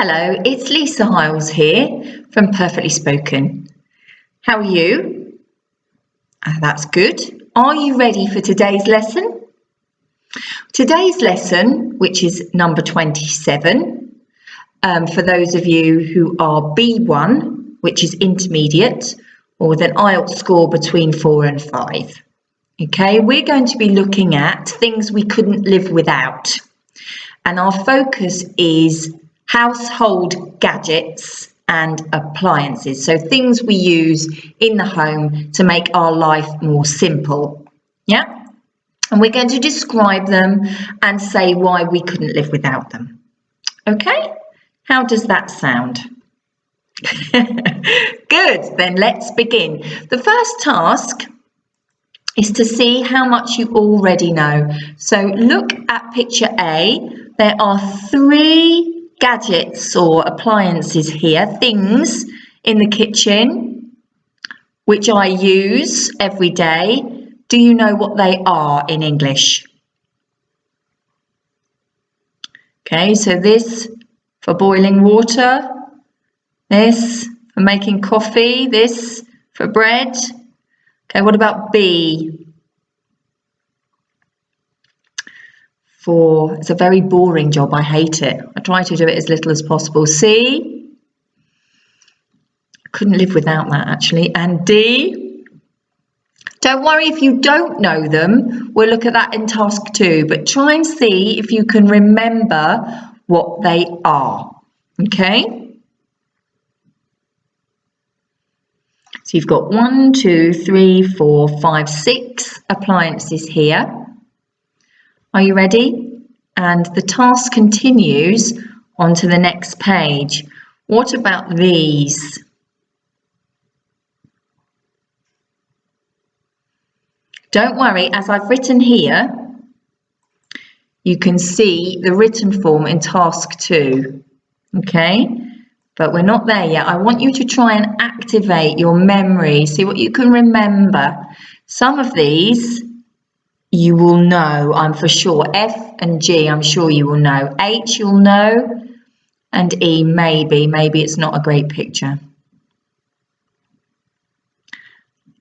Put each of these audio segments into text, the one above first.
Hello, it's Lisa Hiles here from Perfectly Spoken. How are you? That's good. Are you ready for today's lesson? Today's lesson, which is number 27, for those of you who are B1, which is intermediate, or with an IELTS score between 4 and 5. Okay, we're going to be looking at things we couldn't live without. And our focus is household gadgets and appliances, so things we use in the home to make our life more simple. Yeah, and we're going to describe them and say why we couldn't live without them. Okay, how does that sound? Good, then let's begin. The first task is to see how much you already know. So look at picture A. There are 3 gadgets or appliances here, things in the kitchen which I use every day. Do you know what they are in English? Okay, so this for boiling water, this for making coffee, this for bread. Okay, what about B? It's a very boring job, I hate it. I try to do it as little as possible. C, couldn't live without that actually. And D, don't worry if you don't know them, we'll look at that in task 2, but try and see if you can remember what they are, okay? So you've got 1, 2, 3, 4, 5, 6 appliances here. Are you ready? And the task continues on to the next page. What about these? Don't worry, as I've written here, you can see the written form in task 2, okay? But we're not there yet. I want you to try and activate your memory, see what you can remember. Some of these you will know, I'm for sure. F and G, I'm sure you will know. H, you'll know. And E, maybe. Maybe it's not a great picture.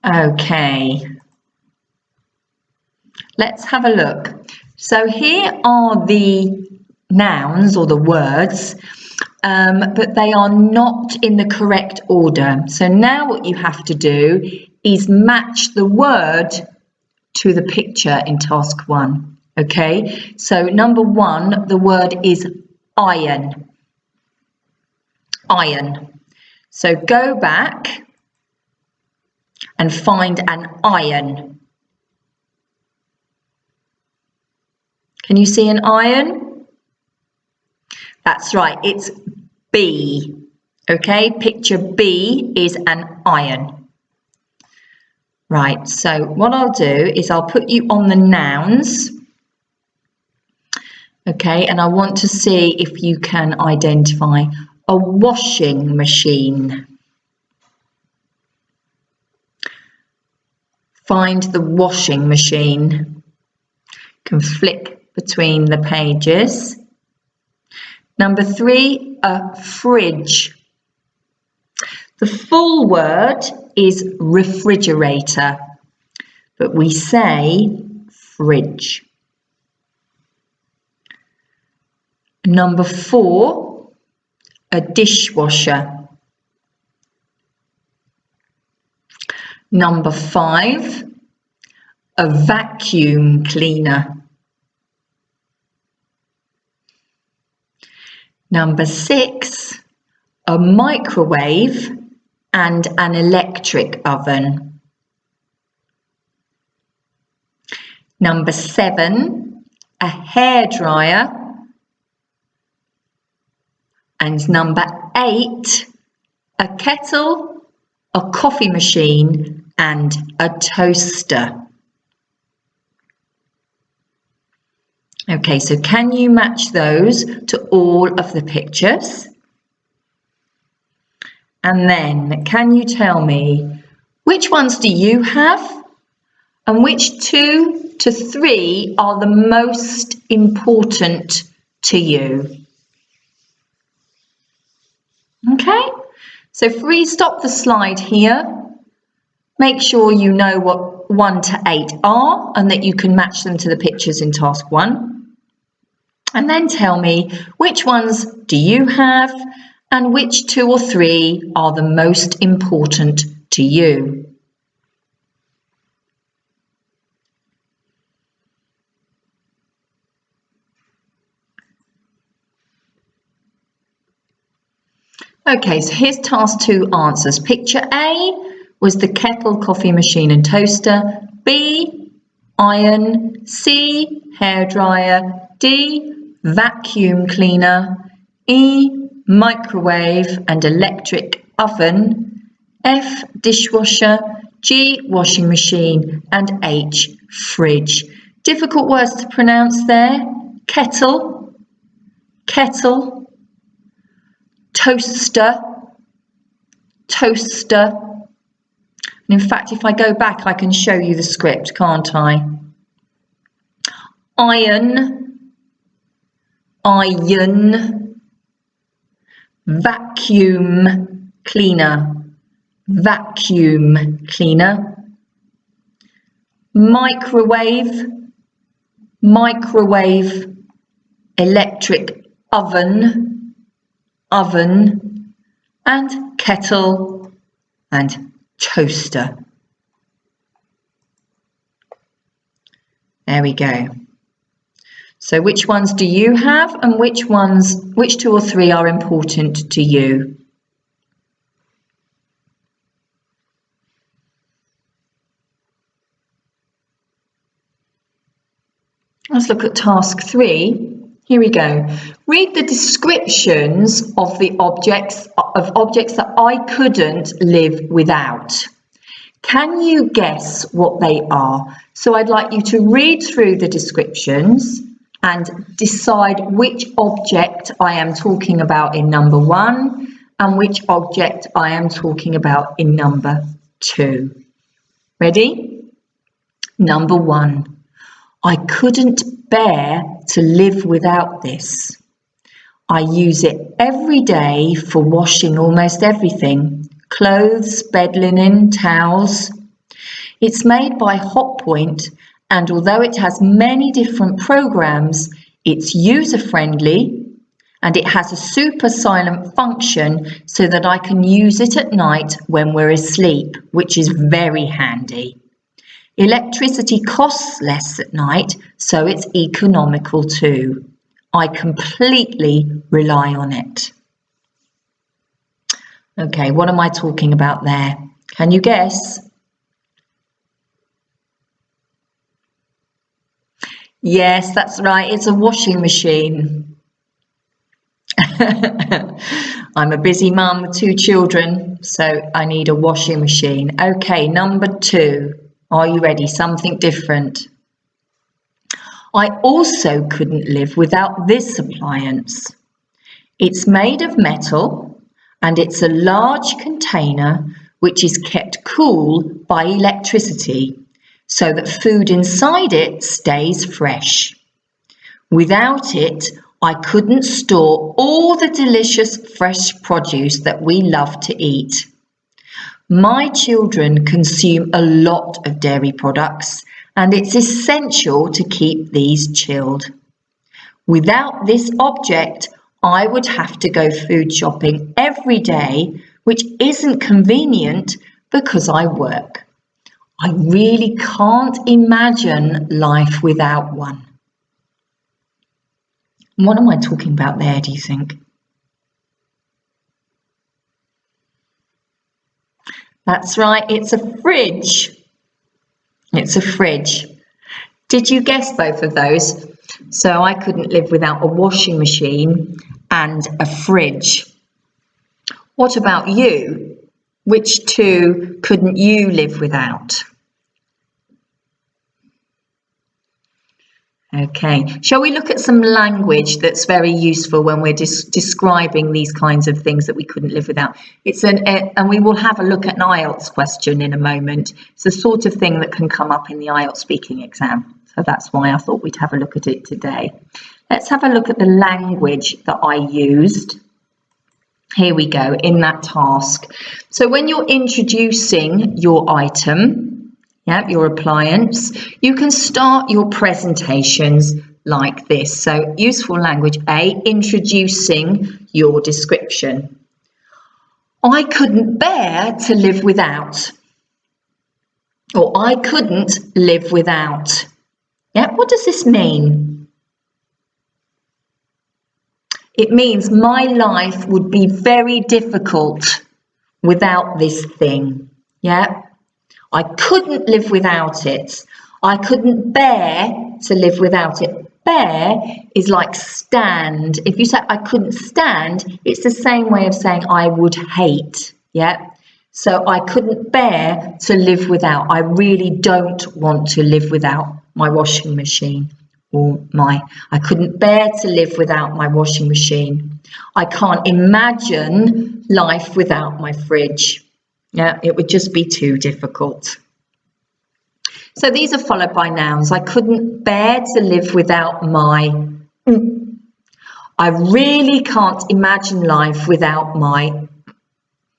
Okay. Let's have a look. So here are the nouns or the words, but they are not in the correct order. So now what you have to do is match the word to the picture in task 1. Okay, so number 1, the word is iron. Iron. So go back and find an iron. Can you see an iron? That's right, it's B. Okay, picture B is an iron. Right, so what I'll do is I'll put you on the nouns, okay, and I want to see if you can identify a washing machine. Find the washing machine. You can flick between the pages. Number 3, a fridge. The full word is refrigerator, but we say fridge. Number 4, a dishwasher. Number 5, a vacuum cleaner. Number 6, a microwave and an electric oven. Number 7, a hairdryer. And number 8, a kettle, a coffee machine and a toaster. Okay, so can you match those to all of the pictures? And then can you tell me which ones do you have and which 2 to 3 are the most important to you? Okay, so stop the slide here. Make sure you know what 1 to 8 are and that you can match them to the pictures in task 1. And then tell me which ones do you have and which 2 or 3 are the most important to you. Okay, so here's task 2 answers. Picture A was the kettle, coffee machine and toaster. B, iron. C, hairdryer. D, vacuum cleaner. E, microwave and electric oven. F, dishwasher. G, washing machine. And H, fridge. Difficult words to pronounce there. Kettle, kettle. Toaster, toaster. And in fact, if I go back, I can show you the script, can't I? Iron, iron. Vacuum cleaner, vacuum cleaner. Microwave, microwave. Electric oven, oven, and kettle and toaster. There we go. So which ones do you have and which 2 or 3 are important to you? Let's look at task 3. Here we go. Read the descriptions of the objects that I couldn't live without. Can you guess what they are? So I'd like you to read through the descriptions and decide which object I am talking about in number 1 and which object I am talking about in number 2. Ready? Number 1. I couldn't bear to live without this. I use it every day for washing almost everything. Clothes, bed linen, towels. It's made by Hotpoint, and although it has many different programs, it's user-friendly and it has a super silent function so that I can use it at night when we're asleep, which is very handy. Electricity costs less at night, so it's economical too. I completely rely on it. Okay, what am I talking about there? Can you guess? Yes, that's right, it's a washing machine. I'm a busy mum with 2 children, so I need a washing machine. Okay, number 2. Are you ready? Something different. I also couldn't live without this appliance. It's made of metal and it's a large container which is kept cool by electricity so that food inside it stays fresh. Without it, I couldn't store all the delicious fresh produce that we love to eat. My children consume a lot of dairy products, and it's essential to keep these chilled. Without this object, I would have to go food shopping every day, which isn't convenient because I work. I really can't imagine life without one. What am I talking about there, do you think? That's right, it's a fridge. It's a fridge. Did you guess both of those? So I couldn't live without a washing machine and a fridge. What about you? Which 2 couldn't you live without? Okay, shall we look at some language that's very useful when we're describing these kinds of things that we couldn't live without? And we will have a look at an IELTS question in a moment. It's the sort of thing that can come up in the IELTS speaking exam. So that's why I thought we'd have a look at it today. Let's have a look at the language that I used. Here we go, in that task. So when you're introducing your item, your appliance, you can start your presentations like this. So useful language A, introducing your description. I couldn't bear to live without. Or I couldn't live without. What does this mean? It means my life would be very difficult without this thing. I couldn't live without it. I couldn't bear to live without it. Bear is like stand. If you say I couldn't stand, it's the same way of saying I would hate. So I couldn't bear to live without. I really don't want to live without my washing machine. I couldn't bear to live without my washing machine. I can't imagine life without my fridge. It would just be too difficult. So these are followed by nouns. I couldn't bear to live without my. I really can't imagine life without my.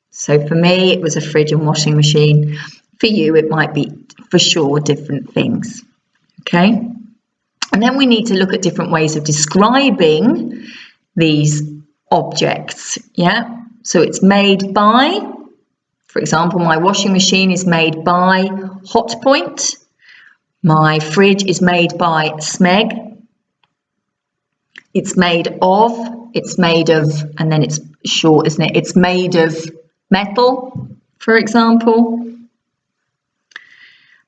So for me, it was a fridge and washing machine. For you, it might be, for sure, different things. Okay? And then we need to look at different ways of describing these objects. So it's made by, for example, my washing machine is made by Hotpoint. My fridge is made by Smeg. It's made of, and then it's short, isn't it? It's made of metal, for example.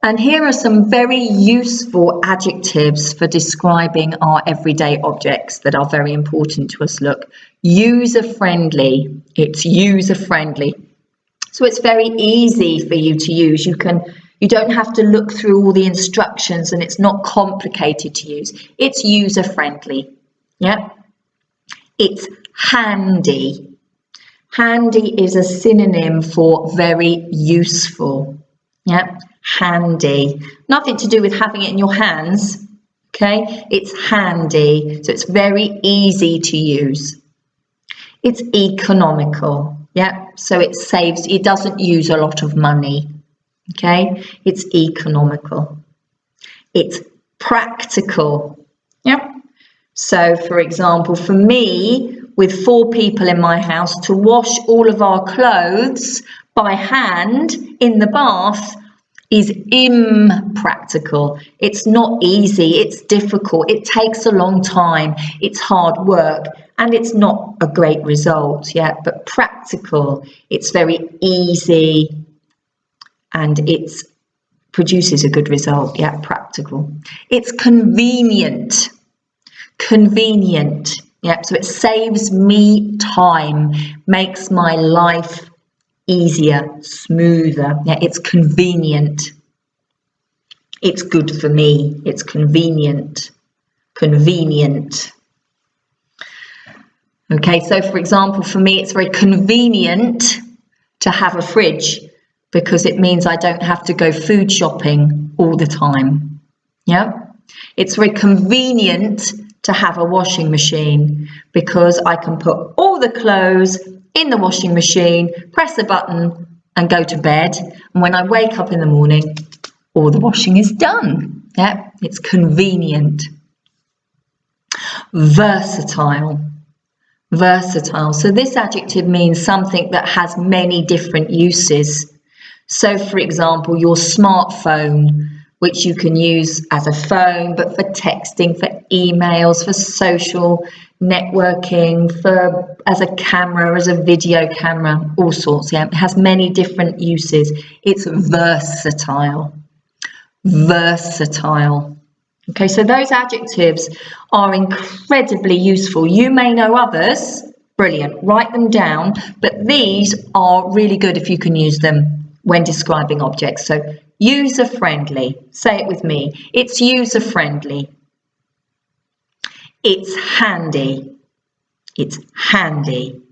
And here are some very useful adjectives for describing our everyday objects that are very important to us. Look, user-friendly. It's user-friendly. So it's very easy for you to use. You don't have to look through all the instructions, and it's not complicated to use. It's user-friendly. It's handy. Handy is a synonym for very useful. Handy. Nothing to do with having it in your hands. Okay, it's handy. So it's very easy to use. It's economical. So it doesn't use a lot of money. Okay, it's economical. It's practical. So for example, for me, with 4 people in my house, to wash all of our clothes by hand in the bath is impractical. It's not easy, it's difficult, it takes a long time, it's hard work, and it's not a great result. But practical, it's very easy and it produces a good result. Practical. It's convenient. Convenient. So it saves me time, makes my life easier, smoother. It's convenient. It's good for me. It's convenient. Convenient. Okay, so for example, for me, it's very convenient to have a fridge because it means I don't have to go food shopping all the time. It's very convenient to have a washing machine because I can put all the clothes in the washing machine, press a button and go to bed. And when I wake up in the morning, all the washing is done. It's convenient. Versatile. Versatile. So this adjective means something that has many different uses. So for example, your smartphone, which you can use as a phone, but for texting, for emails, for social networking, as a camera, as a video camera, all sorts. It has many different uses. It's versatile. Versatile. Okay, so those adjectives are incredibly useful. You may know others. Brilliant. Write them down. But these are really good if you can use them when describing objects. So user-friendly. Say it with me. It's user-friendly. It's handy. It's handy.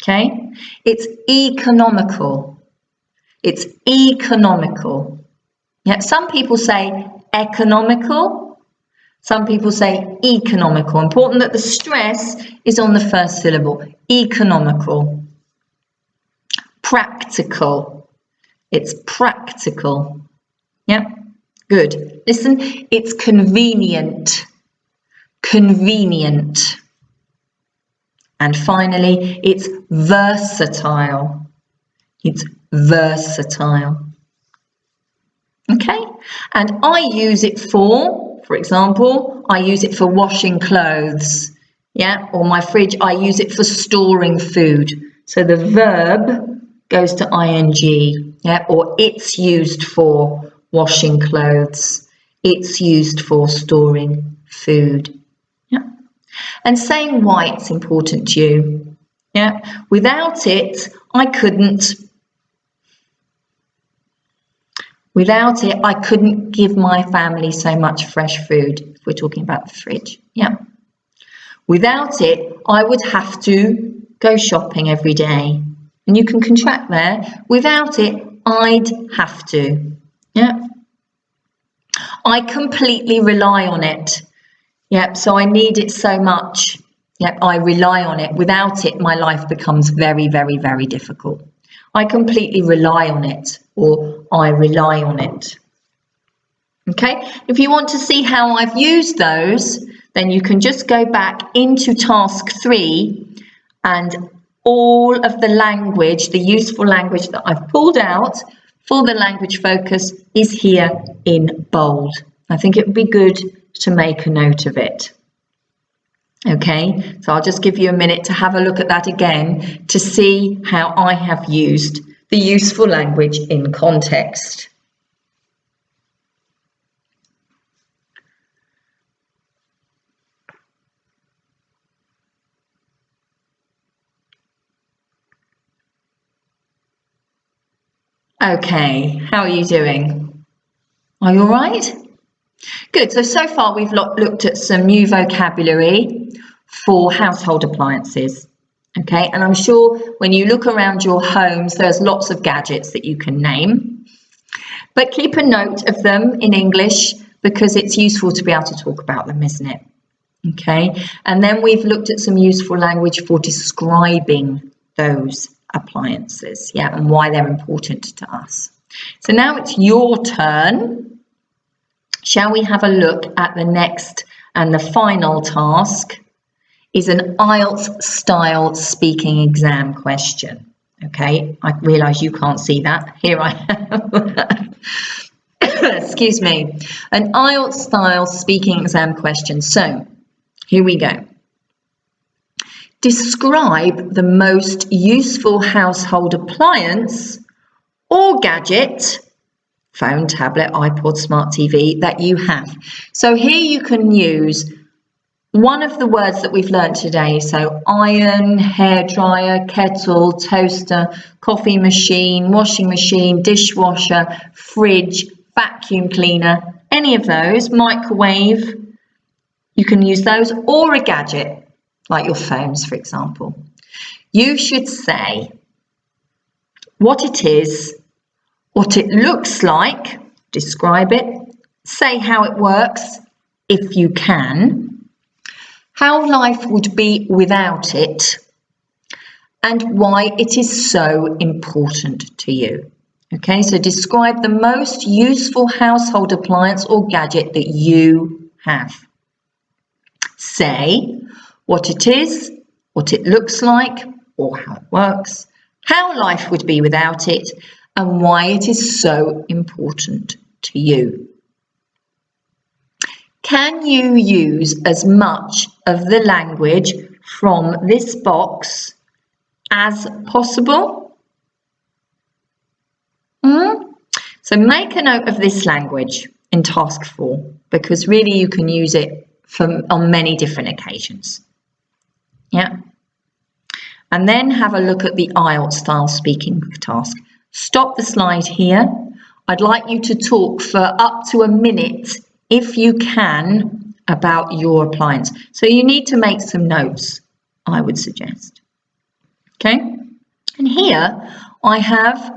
Okay? It's economical. It's economical. Some people say economical, Some people say economical. Important that the stress is on the first syllable. Economical. Practical. It's practical. Yeah, good. Listen, it's convenient. Convenient. And finally, it's versatile. It's versatile. Okay, and I use it for example, I use it for washing clothes. Yeah, or my fridge, I use it for storing food. So the verb goes to ing. Yeah, or it's used for washing clothes. It's used for storing food. Yeah, and saying why it's important to you. Yeah, without it, I couldn't. Without it, I couldn't give my family so much fresh food, if we're talking about the fridge. Yeah. Without it, I would have to go shopping every day. And you can contract there. Without it, I'd have to. Yeah. I completely rely on it. Yep, so I need it so much. Yep, I rely on it. Without it, my life becomes very, very, very difficult. I completely rely on it, or I rely on it. Okay, if you want to see how I've used those, then you can just go back into task 3 and all of the language, the useful language that I've pulled out for the language focus is here in bold. I think it would be good to make a note of it. Okay, so I'll just give you a minute to have a look at that again to see how I have used the useful language in context. Okay, how are you doing? Are you all right? Good, so far we've looked at some new vocabulary for household appliances. Okay, and I'm sure when you look around your homes, there's lots of gadgets that you can name. But keep a note of them in English because it's useful to be able to talk about them, isn't it? Okay, and then we've looked at some useful language for describing those appliances, yeah, and why they're important to us. So now it's your turn. Shall we have a look at the next and the final task? Is an IELTS style speaking exam question. Okay, I realise you can't see that. Here I am. Excuse me. An IELTS style speaking exam question. So, here we go. Describe the most useful household appliance or gadget, phone, tablet, iPod, smart TV, that you have. So here you can use one of the words that we've learned today, so iron, hairdryer, kettle, toaster, coffee machine, washing machine, dishwasher, fridge, vacuum cleaner, any of those, microwave, you can use those, or a gadget, like your phones, for example. You should say what it is, what it looks like, describe it, say how it works, if you can, how life would be without it, and why it is so important to you. Okay, so describe the most useful household appliance or gadget that you have. Say what it is, what it looks like, or how it works, how life would be without it, and why it is so important to you. Can you use as much of the language from this box as possible? So make a note of this language in task 4 because really you can use it on many different occasions. Yeah. And then have a look at the IELTS style speaking task. Stop the slide here. I'd like you to talk for up to a minute if you can about your appliance. So you need to make some notes, I would suggest. Okay, and here I have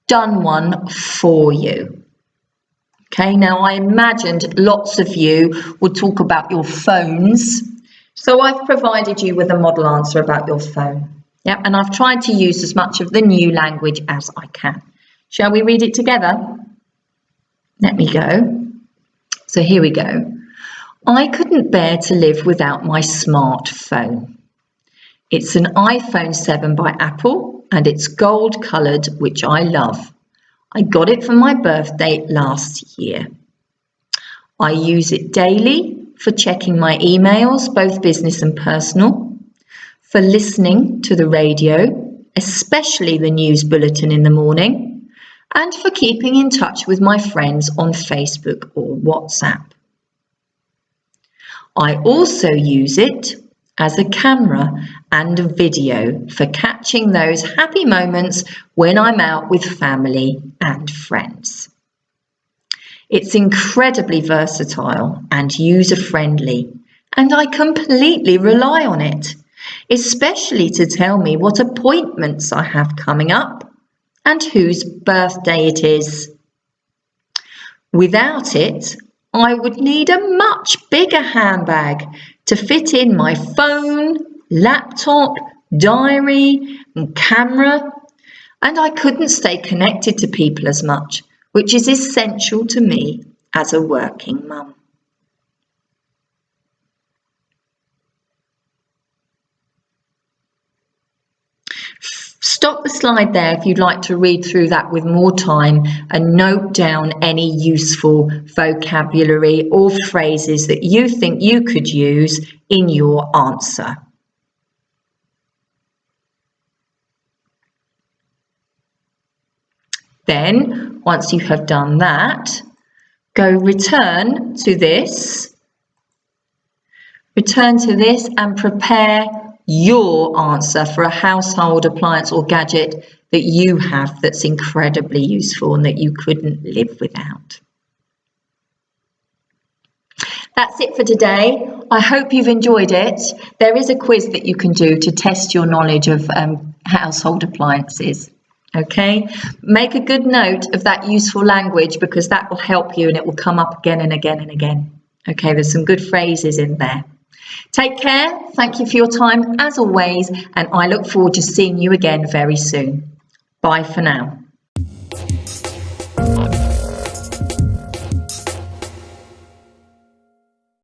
done one for you. Okay, now I imagined lots of you would talk about your phones, so I've provided you with a model answer about your phone. Yeah, and I've tried to use as much of the new language as I can. Shall we read it together? Let me go. So here we go. I couldn't bear to live without my smartphone. It's an iPhone 7 by Apple and it's gold coloured, which I love. I got it for my birthday last year. I use it daily for checking my emails, both business and personal, for listening to the radio, especially the news bulletin in the morning, and for keeping in touch with my friends on Facebook or WhatsApp. I also use it as a camera and a video for catching those happy moments when I'm out with family and friends. It's incredibly versatile and user-friendly, and I completely rely on it, especially to tell me what appointments I have coming up and whose birthday it is. Without it, I would need a much bigger handbag to fit in my phone, laptop, diary, and camera, and I couldn't stay connected to people as much, which is essential to me as a working mum. Stop the slide there if you'd like to read through that with more time and note down any useful vocabulary or phrases that you think you could use in your answer. Then, once you have done that, go return to this and prepare your answer for a household appliance or gadget that you have that's incredibly useful and that you couldn't live without. That's it for today. I hope you've enjoyed it. There is a quiz that you can do to test your knowledge of household appliances. Okay, make a good note of that useful language because that will help you and it will come up again and again and again. Okay, there's some good phrases in there. Take care, thank you for your time as always, and I look forward to seeing you again very soon. Bye for now.